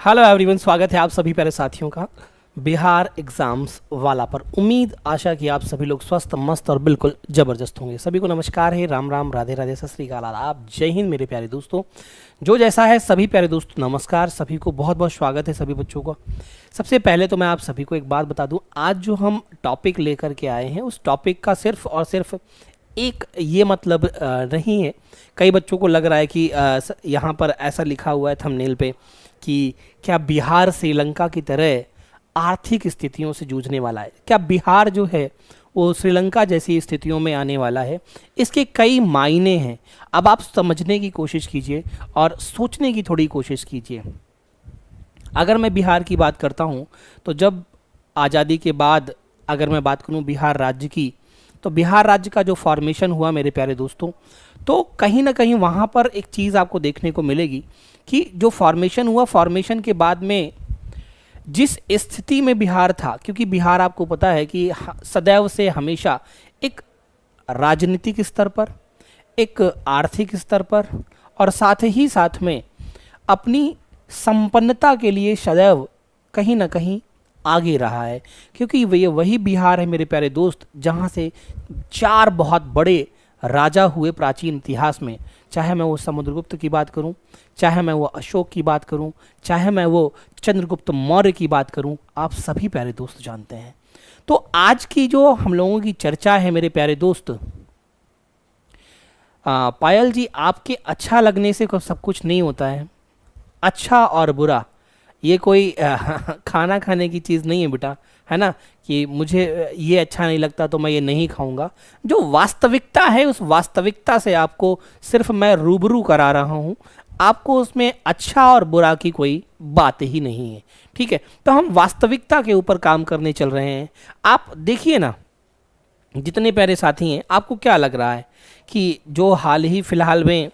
Hello everyone, स्वागत है आप सभी प्यारे साथियों का बिहार एग्जाम्स वाला पर। उम्मीद आशा कि आप सभी लोग स्वस्थ मस्त और बिल्कुल ज़बरदस्त होंगे। सभी को नमस्कार है, राम राम, राधे राधे, सत श्री अकाल, आदाब, जय हिंद मेरे प्यारे दोस्तों। जो जैसा है सभी प्यारे दोस्तों नमस्कार, सभी को बहुत बहुत स्वागत है सभी बच्चों का। सबसे पहले तो मैं आप सभी को एक बात बता दूं, आज जो हम टॉपिक लेकर के आए हैं उस टॉपिक का सिर्फ और सिर्फ एक ये मतलब नहीं है। कई बच्चों को लग रहा है कि यहाँ पर ऐसा लिखा हुआ है थंबनेल पे कि क्या बिहार श्रीलंका की तरह आर्थिक स्थितियों से जूझने वाला है, क्या बिहार जो है वो श्रीलंका जैसी स्थितियों में आने वाला है। इसके कई मायने हैं। अब आप समझने की कोशिश कीजिए और सोचने की थोड़ी कोशिश कीजिए। अगर मैं बिहार की बात करता हूँ तो जब आज़ादी के बाद अगर मैं बात करूँ बिहार राज्य की, तो बिहार राज्य का जो फॉर्मेशन हुआ मेरे प्यारे दोस्तों, तो कहीं ना कहीं वहाँ पर एक चीज़ आपको देखने को मिलेगी कि जो फॉर्मेशन हुआ, फॉर्मेशन के बाद में जिस स्थिति में बिहार था, क्योंकि बिहार आपको पता है कि सदैव से हमेशा एक राजनीतिक स्तर पर, एक आर्थिक स्तर पर और साथ ही साथ में अपनी संपन्नता के लिए सदैव कहीं ना कहीं आगे रहा है। क्योंकि ये वही बिहार है मेरे प्यारे दोस्त जहाँ से 4 बहुत बड़े राजा हुए प्राचीन इतिहास में। चाहे मैं वो समुद्रगुप्त की बात करूं, चाहे मैं वो अशोक की बात करूं, चाहे मैं वो चंद्रगुप्त मौर्य की बात करूं, आप सभी प्यारे दोस्त जानते हैं। तो आज की जो हम लोगों की चर्चा है मेरे प्यारे दोस्त, पायल जी, आपके अच्छा लगने से सब कुछ नहीं होता है। अच्छा और बुरा ये कोई खाना खाने की चीज़ नहीं है बेटा, है ना, कि मुझे ये अच्छा नहीं लगता तो मैं ये नहीं खाऊंगा। जो वास्तविकता है उस वास्तविकता से आपको सिर्फ मैं रूबरू करा रहा हूँ। आपको उसमें अच्छा और बुरा की कोई बात ही नहीं है, ठीक है। तो हम वास्तविकता के ऊपर काम करने चल रहे हैं। आप देखिए ना, जितने प्यारे साथी हैं, आपको क्या लग रहा है कि जो हाल ही फिलहाल में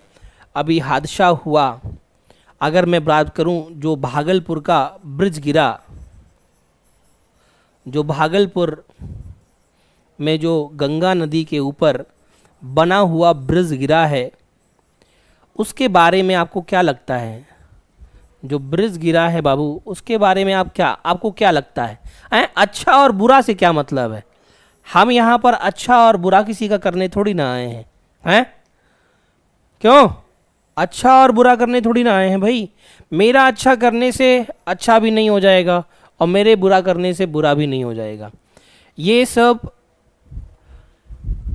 अभी हादसा हुआ, अगर मैं बात करूं जो भागलपुर का ब्रिज गिरा, जो भागलपुर में जो गंगा नदी के ऊपर बना हुआ ब्रिज गिरा है, उसके बारे में आपको क्या लगता है? जो ब्रिज गिरा है बाबू, उसके बारे में आपको क्या लगता है? अच्छा और बुरा से क्या मतलब है? हम यहाँ पर अच्छा और बुरा किसी का करने थोड़ी ना आए हैं। क्यों? अच्छा और बुरा करने थोड़ी ना आए हैं भाई। मेरा अच्छा करने से अच्छा भी नहीं हो जाएगा और मेरे बुरा करने से बुरा भी नहीं हो जाएगा। ये सब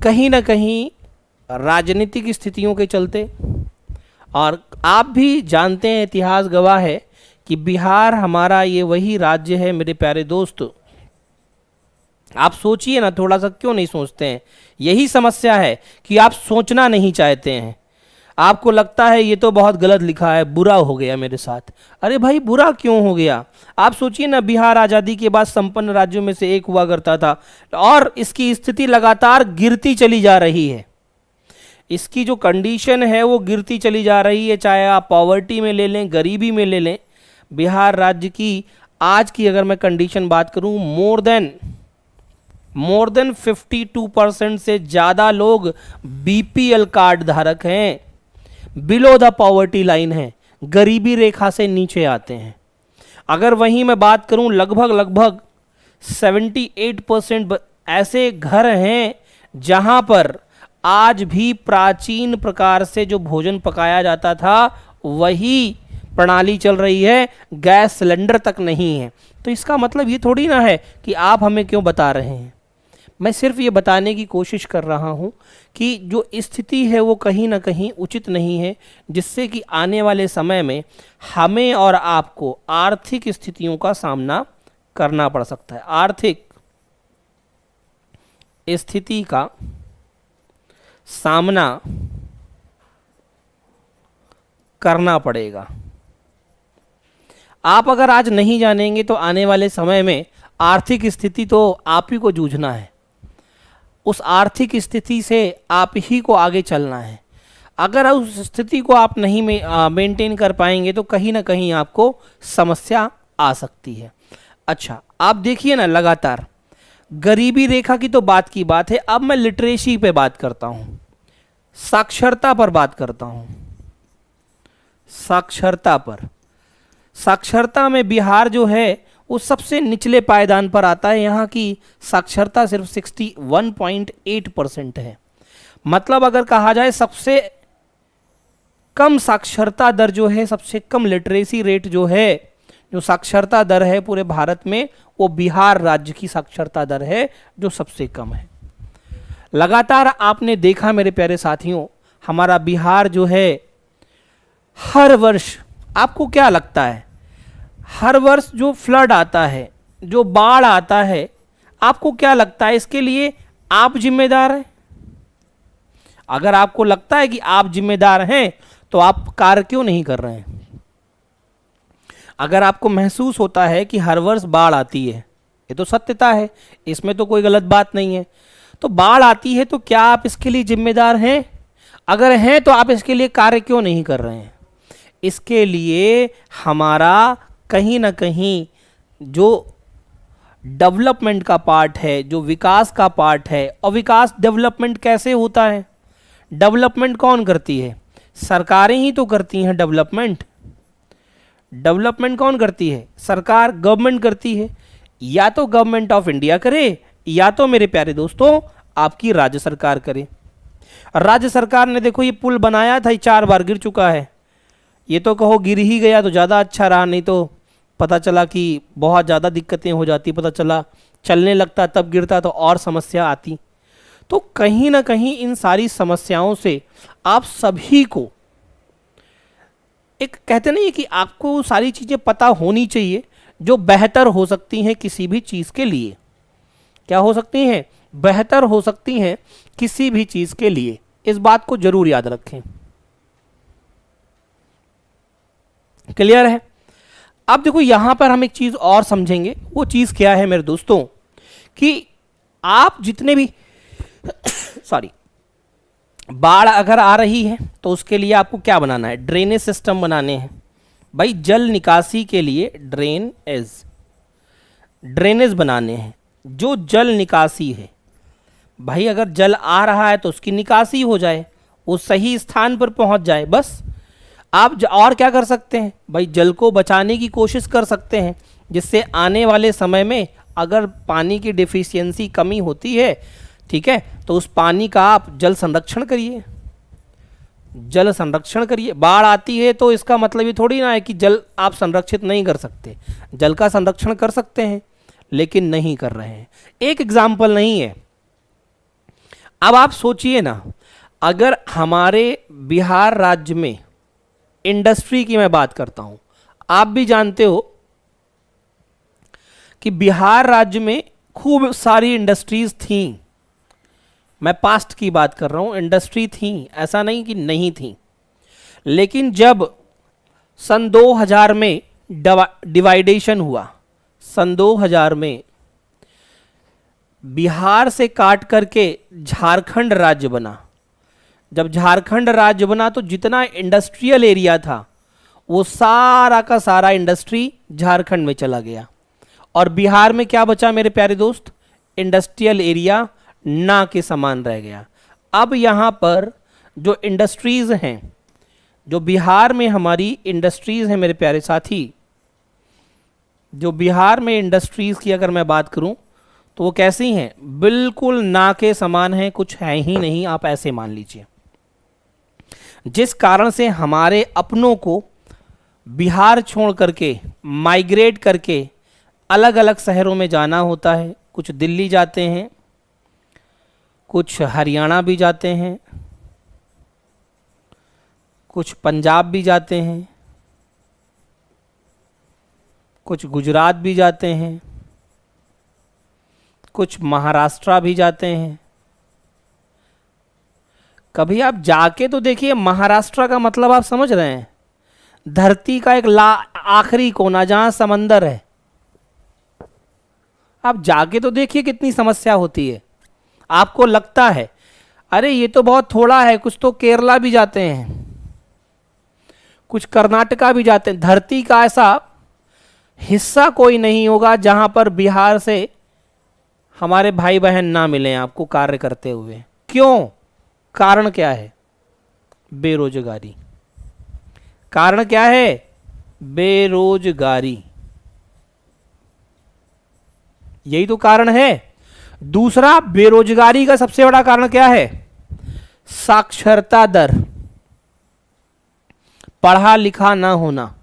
कहीं ना कहीं राजनीतिक स्थितियों के चलते, और आप भी जानते हैं, इतिहास गवाह है कि बिहार हमारा ये वही राज्य है मेरे प्यारे दोस्त। आप सोचिए ना, थोड़ा सा क्यों नहीं सोचते हैं? यही समस्या है कि आप सोचना नहीं चाहते हैं। आपको लगता है ये तो बहुत गलत लिखा है, बुरा हो गया मेरे साथ। अरे भाई, बुरा क्यों हो गया? आप सोचिए ना, बिहार आज़ादी के बाद संपन्न राज्यों में से एक हुआ करता था और इसकी स्थिति लगातार गिरती चली जा रही है। इसकी जो कंडीशन है वो गिरती चली जा रही है। चाहे आप पॉवर्टी में ले लें, गरीबी में ले लें, बिहार राज्य की आज की अगर मैं कंडीशन बात करूं, मोर देन 52% से ज़्यादा लोग बीपीएल कार्ड धारक हैं, बिलो द पॉवर्टी लाइन है, गरीबी रेखा से नीचे आते हैं। अगर वहीं मैं बात करूं, लगभग 78% ऐसे घर हैं जहां पर आज भी प्राचीन प्रकार से जो भोजन पकाया जाता था वही प्रणाली चल रही है, गैस सिलेंडर तक नहीं है। तो इसका मतलब ये थोड़ी ना है कि आप हमें क्यों बता रहे हैं। मैं सिर्फ ये बताने की कोशिश कर रहा हूँ कि जो स्थिति है वो कहीं ना कहीं उचित नहीं है, जिससे कि आने वाले समय में हमें और आपको आर्थिक स्थितियों का सामना करना पड़ सकता है। आर्थिक स्थिति का सामना करना पड़ेगा। आप अगर आज नहीं जानेंगे तो आने वाले समय में आर्थिक स्थिति तो आप ही को जूझना है। उस आर्थिक स्थिति से आप ही को आगे चलना है। अगर उस स्थिति को आप नहीं मेंटेन कर पाएंगे तो कहीं ना कहीं आपको समस्या आ सकती है। अच्छा, आप देखिए ना, लगातार गरीबी रेखा की तो बात की बात है। अब मैं लिटरेसी पे बात करता हूँ, साक्षरता पर बात करता हूँ। साक्षरता पर साक्षरता में बिहार जो है वो सबसे निचले पायदान पर आता है। यहाँ की साक्षरता सिर्फ 61.8% है। मतलब अगर कहा जाए सबसे कम साक्षरता दर जो है, सबसे कम लिटरेसी रेट जो है, जो साक्षरता दर है पूरे भारत में, वो बिहार राज्य की साक्षरता दर है जो सबसे कम है। लगातार आपने देखा मेरे प्यारे साथियों, हमारा बिहार जो है हर वर्ष, आपको क्या लगता है, हर वर्ष जो फ्लड आता है, जो बाढ़ आता है, आपको क्या लगता है इसके लिए आप जिम्मेदार हैं? अगर आपको लगता है कि आप जिम्मेदार हैं तो आप कार्य क्यों नहीं कर रहे हैं? अगर आपको महसूस होता है कि हर वर्ष बाढ़ आती है, ये तो सत्यता है, इसमें तो कोई गलत बात नहीं है, तो बाढ़ आती है तो क्या आप इसके लिए जिम्मेदार हैं? अगर हैं तो आप इसके लिए कार्य क्यों नहीं कर रहे हैं? इसके लिए हमारा कहीं ना कहीं जो डेवलपमेंट का पार्ट है, जो विकास का पार्ट है, और विकास डेवलपमेंट कैसे होता है? डेवलपमेंट कौन करती है? सरकारें ही तो करती हैं डेवलपमेंट। डेवलपमेंट कौन करती है? सरकार, गवर्नमेंट करती है। या तो गवर्नमेंट ऑफ इंडिया करे, या तो मेरे प्यारे दोस्तों आपकी राज्य सरकार करे। राज्य सरकार ने देखो ये पुल बनाया था, ये 4 बार गिर चुका है। ये तो कहो गिर ही गया तो ज़्यादा अच्छा रहा, नहीं तो पता चला कि बहुत ज़्यादा दिक्कतें हो जाती, पता चला चलने लगता तब गिरता तो और समस्या आती। तो कहीं ना कहीं इन सारी समस्याओं से आप सभी को, एक कहते नहीं है कि आपको सारी चीज़ें पता होनी चाहिए जो बेहतर हो सकती हैं किसी भी चीज़ के लिए। क्या हो सकती हैं? बेहतर हो सकती हैं किसी भी चीज़ के लिए। इस बात को जरूर याद रखें। क्लियर है? अब देखो यहां पर हम एक चीज़ और समझेंगे। वो चीज़ क्या है मेरे दोस्तों, कि आप जितने भी सॉरी बाढ़ अगर आ रही है तो उसके लिए आपको क्या बनाना है? ड्रेनेज सिस्टम बनाने हैं। भाई जल निकासी के लिए ड्रेनेज बनाने हैं। जो जल निकासी है, भाई अगर जल आ रहा है तो उसकी निकासी हो जाए, वो सही स्थान पर पहुंच जाए, बस। आप और क्या कर सकते हैं? भाई जल को बचाने की कोशिश कर सकते हैं, जिससे आने वाले समय में अगर पानी की डिफिशियंसी कमी होती है, ठीक है, तो उस पानी का आप जल संरक्षण करिए। जल संरक्षण करिए। बाढ़ आती है तो इसका मतलब ये थोड़ी ना है कि जल आप संरक्षित नहीं कर सकते। जल का संरक्षण कर सकते हैं, लेकिन नहीं कर रहे हैं। एक एग्जाम्पल नहीं है। अब आप सोचिए ना, अगर हमारे बिहार राज्य में इंडस्ट्री की मैं बात करता हूं, आप भी जानते हो कि बिहार राज्य में खूब सारी इंडस्ट्रीज थी। मैं पास्ट की बात कर रहा हूं, इंडस्ट्री थी, ऐसा नहीं कि नहीं थी। लेकिन जब सन 2000 में डिवाइडेशन हुआ, सन 2000 में बिहार से काट करके झारखंड राज्य बना। जब झारखंड राज्य बना तो जितना इंडस्ट्रियल एरिया था वो सारा का सारा इंडस्ट्री झारखंड में चला गया, और बिहार में क्या बचा मेरे प्यारे दोस्त? इंडस्ट्रियल एरिया ना के समान रह गया। अब यहाँ पर जो इंडस्ट्रीज़ हैं, जो बिहार में हमारी इंडस्ट्रीज़ हैं मेरे प्यारे साथी, जो बिहार में इंडस्ट्रीज़ की अगर मैं बात करूं तो वो कैसी हैं? बिल्कुल ना के समान हैं, कुछ है ही नहीं, आप ऐसे मान लीजिए। जिस कारण से हमारे अपनों को बिहार छोड़ करके माइग्रेट करके अलग अलग शहरों में जाना होता है। कुछ दिल्ली जाते हैं, कुछ हरियाणा भी जाते हैं, कुछ पंजाब भी जाते हैं, कुछ गुजरात भी जाते हैं, कुछ महाराष्ट्र भी जाते हैं। कभी आप जाके तो देखिए, महाराष्ट्र का मतलब आप समझ रहे हैं? धरती का एक आखिरी कोना जहां समंदर है। आप जाके तो देखिए कितनी समस्या होती है। आपको लगता है अरे ये तो बहुत थोड़ा है, कुछ तो केरला भी जाते हैं, कुछ कर्नाटका भी जाते हैं। धरती का ऐसा हिस्सा कोई नहीं होगा जहां पर बिहार से हमारे भाई बहन ना मिलें आपको कार्य करते हुए। क्यों? कारण क्या है? बेरोजगारी। कारण क्या है? बेरोजगारी, यही तो कारण है। दूसरा, बेरोजगारी का सबसे बड़ा कारण क्या है? साक्षरता दर, पढ़ा लिखा ना होना,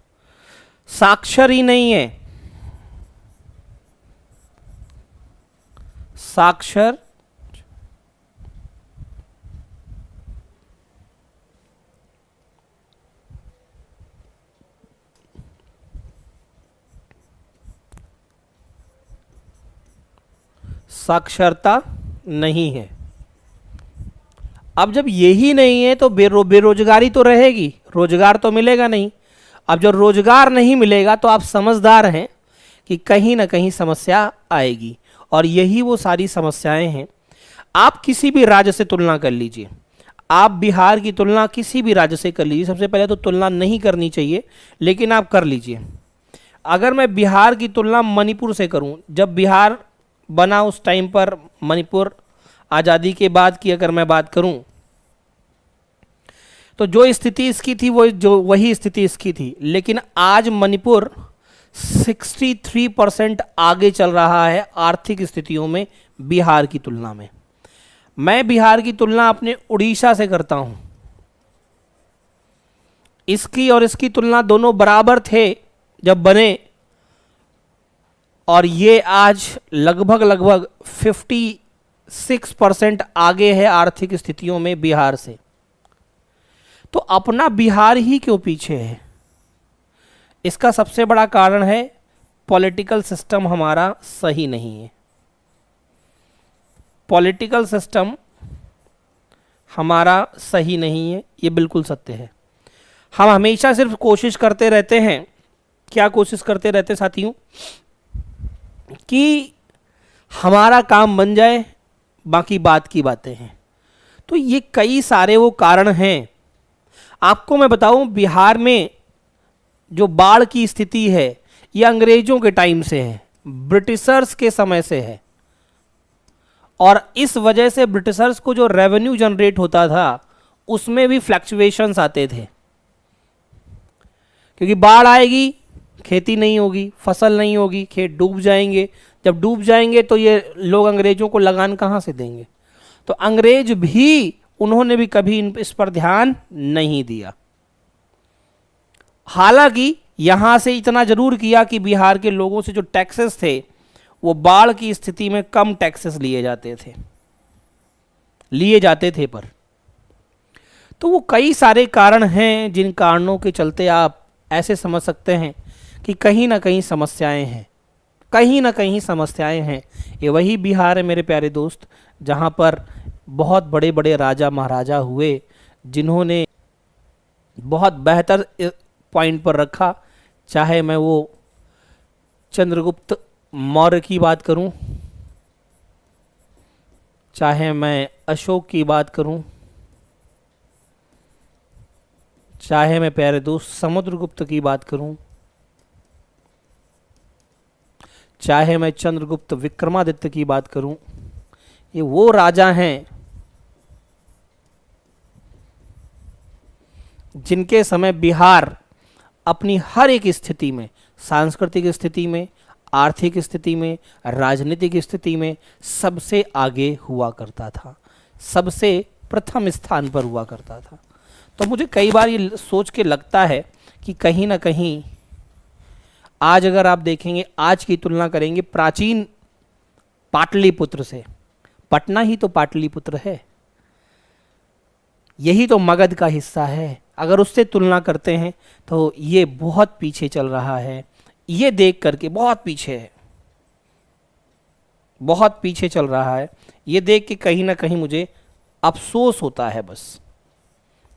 साक्षर ही नहीं है। साक्षर साक्षरता नहीं है। अब जब यही नहीं है तो बेरोजगारी तो रहेगी, रोजगार तो मिलेगा नहीं। अब जब रोजगार नहीं मिलेगा तो आप समझदार हैं कि कहीं ना कहीं समस्या आएगी, और यही वो सारी समस्याएं हैं। आप किसी भी राज्य से तुलना कर लीजिए, आप बिहार की तुलना किसी भी राज्य से कर लीजिए। सबसे पहले तो तुलना नहीं करनी चाहिए, लेकिन आप कर लीजिए। अगर मैं बिहार की तुलना मणिपुर से करूं, जब बिहार बना उस टाइम पर, मणिपुर आज़ादी के बाद की अगर मैं बात करूं, तो जो स्थिति इसकी थी वही स्थिति इसकी थी। लेकिन आज मणिपुर 63% आगे चल रहा है आर्थिक स्थितियों में बिहार की तुलना में। मैं बिहार की तुलना अपने उड़ीसा से करता हूं। इसकी और इसकी तुलना दोनों बराबर थे जब बने, और ये आज लगभग 56% आगे है आर्थिक स्थितियों में बिहार से। तो अपना बिहार ही क्यों पीछे है? इसका सबसे बड़ा कारण है पॉलिटिकल सिस्टम हमारा सही नहीं है। पॉलिटिकल सिस्टम हमारा सही नहीं है, ये बिल्कुल सत्य है। हम हमेशा सिर्फ कोशिश करते रहते हैं, क्या कोशिश करते रहते साथियों, कि हमारा काम बन जाए, बाकी बात की बातें हैं। तो ये कई सारे वो कारण हैं। आपको मैं बताऊं, बिहार में जो बाढ़ की स्थिति है ये अंग्रेजों के टाइम से है, ब्रिटिशर्स के समय से है, और इस वजह से ब्रिटिशर्स को जो रेवेन्यू जनरेट होता था उसमें भी फ्लक्चुएशंस आते थे, क्योंकि बाढ़ आएगी, खेती नहीं होगी, फसल नहीं होगी, खेत डूब जाएंगे। जब डूब जाएंगे तो ये लोग अंग्रेजों को लगान कहाँ से देंगे? तो अंग्रेज भी, उन्होंने भी कभी इस पर ध्यान नहीं दिया। हालांकि यहां से इतना जरूर किया कि बिहार के लोगों से जो टैक्सेस थे वो बाढ़ की स्थिति में कम टैक्सेस लिए जाते थे पर। तो वो कई सारे कारण हैं जिन कारणों के चलते आप ऐसे समझ सकते हैं कि कहीं ना कहीं समस्याएं हैं, कहीं ना कहीं समस्याएं हैं। ये वही बिहार है मेरे प्यारे दोस्त, जहाँ पर बहुत बड़े बड़े राजा महाराजा हुए, जिन्होंने बहुत बेहतर पॉइंट पर रखा। चाहे मैं वो चंद्रगुप्त मौर्य की बात करूं, चाहे मैं अशोक की बात करूं, चाहे मैं प्यारे दोस्त समुद्रगुप्त की बात करूं, चाहे मैं चंद्रगुप्त विक्रमादित्य की बात करूं, ये वो राजा हैं जिनके समय बिहार अपनी हर एक स्थिति में, सांस्कृतिक स्थिति में, आर्थिक स्थिति में, राजनीतिक स्थिति में सबसे आगे हुआ करता था, सबसे प्रथम स्थान पर हुआ करता था। तो मुझे कई बार ये सोच के लगता है कि कहीं ना कहीं आज अगर आप देखेंगे, आज की तुलना करेंगे प्राचीन पाटलिपुत्र से, पटना ही तो पाटलिपुत्र है, यही तो मगध का हिस्सा है। अगर उससे तुलना करते हैं तो ये बहुत पीछे चल रहा है, ये देख करके बहुत पीछे है, बहुत पीछे चल रहा है। ये देख के कहीं ना कहीं मुझे अफसोस होता है बस,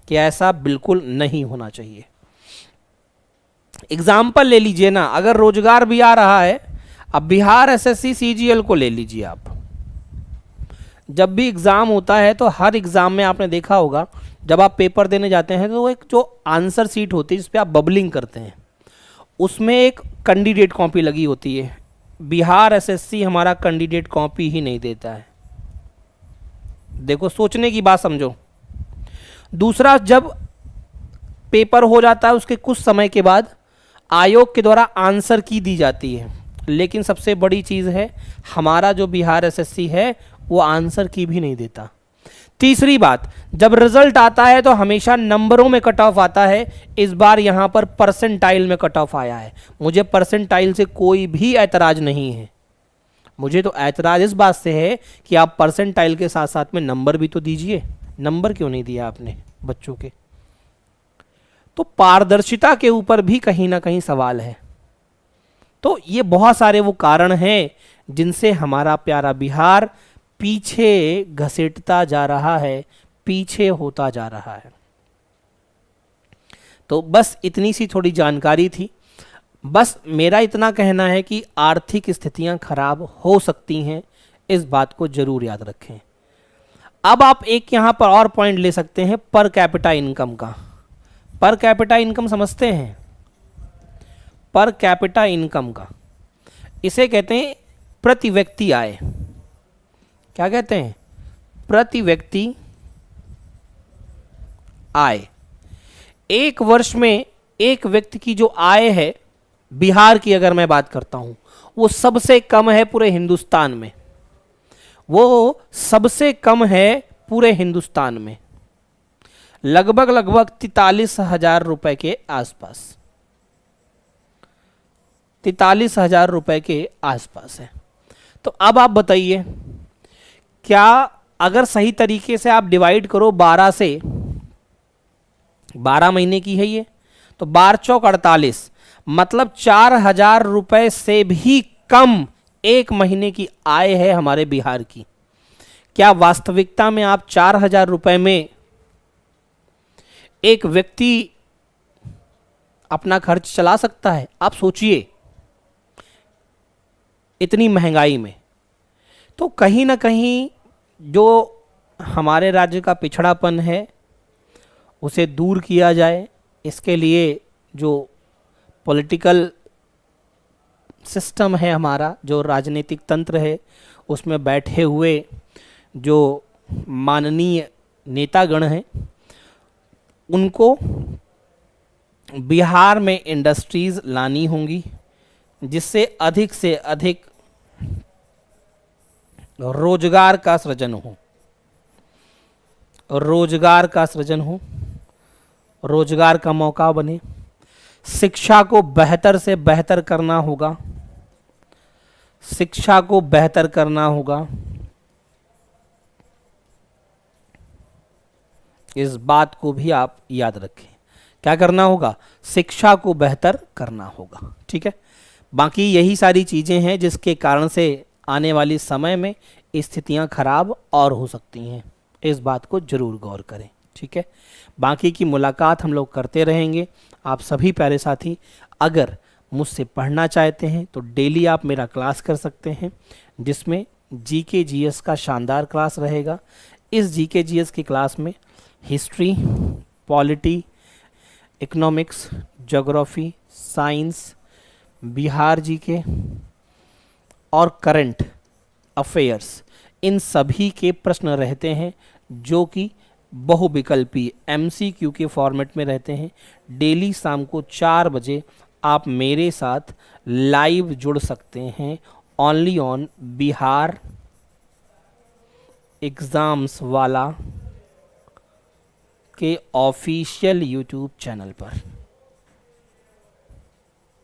कि ऐसा बिल्कुल नहीं होना चाहिए। एग्जाम्पल ले लीजिए ना, अगर रोजगार भी आ रहा है, अब बिहार एसएससी सीजीएल को ले लीजिए आप। जब भी एग्ज़ाम होता है तो हर एग्ज़ाम में आपने देखा होगा, जब आप पेपर देने जाते हैं तो एक जो आंसर सीट होती है जिस पे आप बबलिंग करते हैं, उसमें एक कैंडिडेट कॉपी लगी होती है। बिहार एसएससी हमारा कैंडिडेट कॉपी ही नहीं देता है। देखो, सोचने की बात समझो। दूसरा, जब पेपर हो जाता है उसके कुछ समय के बाद आयोग के द्वारा आंसर की दी जाती है, लेकिन सबसे बड़ी चीज़ है हमारा जो बिहार एसएससी है वो आंसर की भी नहीं देता। तीसरी बात, जब रिजल्ट आता है तो हमेशा नंबरों में कट ऑफ आता है, इस बार यहां पर परसेंटाइल में कट ऑफ आया है। मुझे परसेंटाइल से कोई भी ऐतराज नहीं है, मुझे तो ऐतराज इस बात से है कि आप परसेंटाइल के साथ साथ में नंबर भी तो दीजिए। नंबर क्यों नहीं दिया आपने बच्चों के? तो पारदर्शिता के ऊपर भी कहीं ना कहीं सवाल है। तो ये बहुत सारे वो कारण हैं जिनसे हमारा प्यारा बिहार पीछे घसीटता जा रहा है, पीछे होता जा रहा है। तो बस इतनी सी थोड़ी जानकारी थी। बस मेरा इतना कहना है कि आर्थिक स्थितियां खराब हो सकती हैं, इस बात को जरूर याद रखें। अब आप एक यहां पर और पॉइंट ले सकते हैं पर कैपिटा इनकम का। पर कैपिटा इनकम समझते हैं? पर कैपिटा इनकम का इसे कहते हैं प्रति व्यक्ति आय। क्या कहते हैं? प्रति व्यक्ति आय। एक वर्ष में एक व्यक्ति की जो आय है, बिहार की अगर मैं बात करता हूं, वो सबसे कम है पूरे हिंदुस्तान में। वो सबसे कम है पूरे हिंदुस्तान में, लगभग 43,000 रुपए के आसपास। 43,000 रुपए के आसपास है। तो अब आप बताइए, क्या अगर सही तरीके से आप डिवाइड करो 12 से, 12 महीने की है ये, तो 12 चौक 48, मतलब 4,000 रुपए से भी कम एक महीने की आय है हमारे बिहार की। क्या वास्तविकता में आप 4,000 रुपए में एक व्यक्ति अपना खर्च चला सकता है? आप सोचिए, इतनी महंगाई में। तो कहीं ना कहीं जो हमारे राज्य का पिछड़ापन है उसे दूर किया जाए। इसके लिए जो पॉलिटिकल सिस्टम है हमारा, जो राजनीतिक तंत्र है, उसमें बैठे हुए जो माननीय नेतागण हैं, उनको बिहार में इंडस्ट्रीज़ लानी होंगी जिससे अधिक से अधिक रोजगार का सृजन हो, रोजगार का सृजन हो, रोजगार का मौका बने। शिक्षा को बेहतर से बेहतर करना होगा, शिक्षा को बेहतर करना होगा। इस बात को भी आप याद रखें। क्या करना होगा? शिक्षा को बेहतर करना होगा। ठीक है, बाकी यही सारी चीज़ें हैं जिसके कारण से आने वाली समय में स्थितियां खराब और हो सकती हैं। इस बात को जरूर गौर करें। ठीक है, बाकी की मुलाकात हम लोग करते रहेंगे। आप सभी प्यारे साथी अगर मुझसे पढ़ना चाहते हैं तो डेली आप मेरा क्लास कर सकते हैं, जिसमें जीके जीएस का शानदार क्लास रहेगा। इस जीके जीएस की क्लास में history, polity, economics, geography, science, Bihar GK और करंट अफेयर्स, इन सभी के प्रश्न रहते हैं जो कि बहुविकल्पी एमसीक्यू के फॉर्मेट में रहते हैं। डेली शाम को 4 बजे आप मेरे साथ लाइव जुड़ सकते हैं, ओनली ऑन बिहार एग्जाम्स वाला के ऑफिशियल यूट्यूब चैनल पर।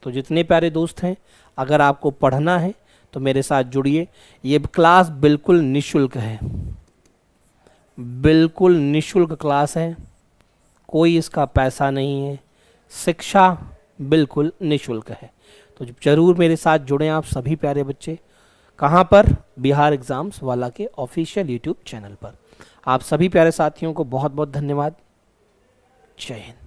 तो जितने प्यारे दोस्त हैं, अगर आपको पढ़ना है तो मेरे साथ जुड़िए। ये क्लास बिल्कुल निशुल्क है, बिल्कुल निशुल्क क्लास है, कोई इसका पैसा नहीं है, शिक्षा बिल्कुल निशुल्क है। तो ज़रूर मेरे साथ जुड़ें आप सभी प्यारे बच्चे। कहाँ पर? बिहार एग्ज़ाम्स वाला के ऑफिशियल यूट्यूब चैनल पर। आप सभी प्यारे साथियों को बहुत बहुत धन्यवाद। जय हिंद।